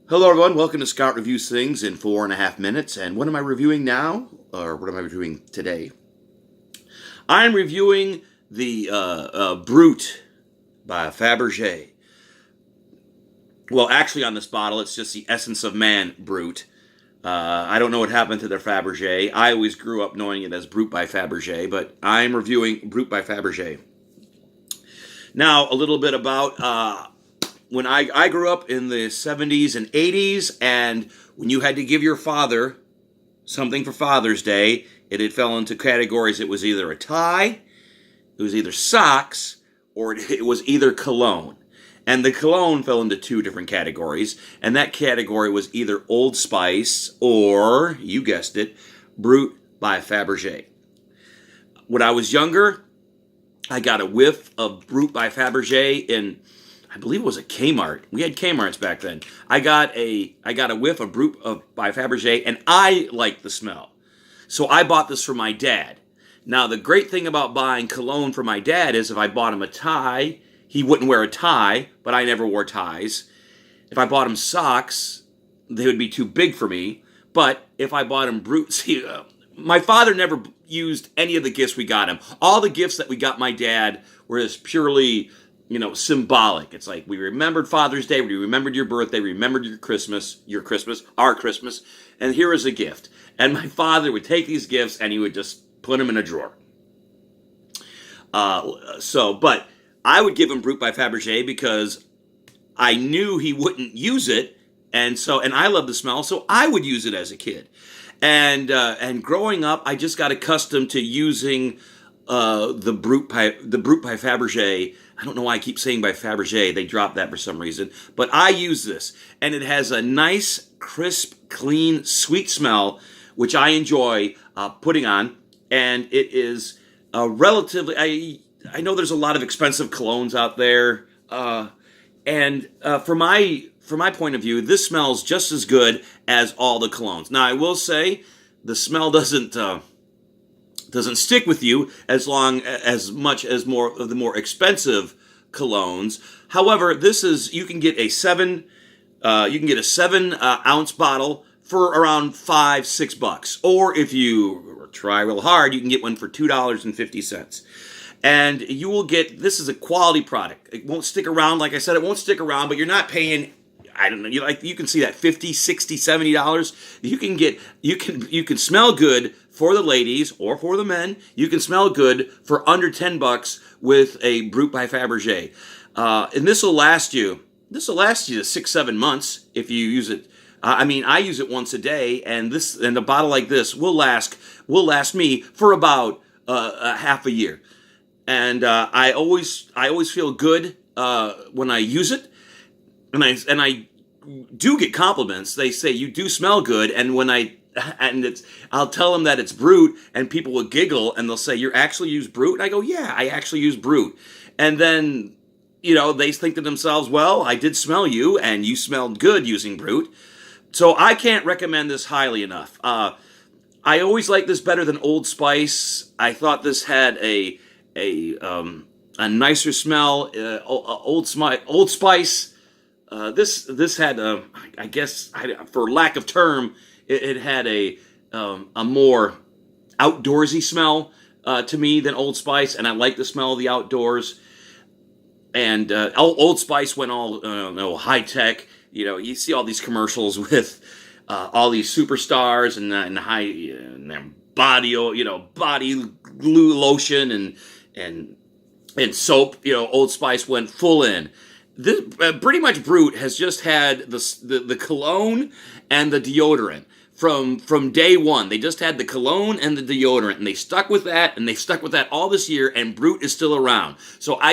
Hello, everyone. Welcome to Scott Reviews Things in 4.5 minutes. And what am I reviewing now? Or what am I reviewing today? I'm reviewing the Brut by Fabergé. Well, actually, on this bottle, it's just the Essence of Man Brut. I don't know what happened to their Fabergé. I always grew up knowing it as Brut by Fabergé, but I'm reviewing Brut by Fabergé. Now, a little bit about when I grew up in the 70s and 80s, and when you had to give your father something for Father's Day, it fell into categories. It was either a tie, it was either socks, or it was either cologne. And the cologne fell into two different categories, and that category was either Old Spice or, you guessed it, Brut by Fabergé. When I was younger, I got a whiff of Brut by Fabergé in, I believe it was a Kmart. We had Kmarts back then. I got a whiff of Brut by Fabergé, and I liked the smell. So I bought this for my dad. Now, the great thing about buying cologne for my dad is if I bought him a tie, he wouldn't wear a tie, but I never wore ties. If I bought him socks, they would be too big for me. But if I bought him Brut, see, my father never used any of the gifts we got him. All the gifts that we got my dad were just purely, symbolic. It's like we remembered Father's Day, we remembered your birthday, we remembered our Christmas, and here is a gift. And my father would take these gifts and he would just put them in a drawer. But I would give him Brut by Fabergé because I knew he wouldn't use it, and I love the smell, so I would use it as a kid. And growing up, I just got accustomed to using the Brut by Fabergé. I don't know why I keep saying by Fabergé. They dropped that for some reason. But I use this, and it has a nice, crisp, clean, sweet smell, which I enjoy putting on. And it is relatively. I know there's a lot of expensive colognes out there, and for my point of view, this smells just as good as all the colognes. Now, I will say the smell doesn't stick with you as much as more of the more expensive colognes. However, you can get a 7 ounce bottle for around $5-6, or if you try real hard, you can get one for $2.50. And you will get, this is a quality product. It won't stick around, like I said, it won't stick around, but you're not paying, I don't know, you can see that $50, $60, $70. You can smell good for the ladies or for the men. You can smell good for under $10 with a Brut by Fabergé. And this will last you 6-7 months if you use it. I use it once a day, and a bottle like this will last me for about a half a year. And I always feel good when I use it, and I do get compliments. They say you do smell good, and I'll tell them that it's Brut, and people will giggle and they'll say, "You actually use Brut?" And I go, "Yeah, I actually use Brut." And then they think to themselves, "Well, I did smell you, and you smelled good using Brut." So I can't recommend this highly enough. I always like this better than Old Spice. I thought this had a nicer smell. Old Spice. This had I guess for lack of term, it had a more outdoorsy smell to me than Old Spice, and I like the smell of the outdoors. And Old Spice went all high tech. You see all these commercials with all these superstars and high and their body glue lotion and soap. Old Spice went full in. This pretty much Brut has just had the cologne and the deodorant from day one. They just had the cologne and the deodorant, and they stuck with that, all this year. And Brut is still around. So I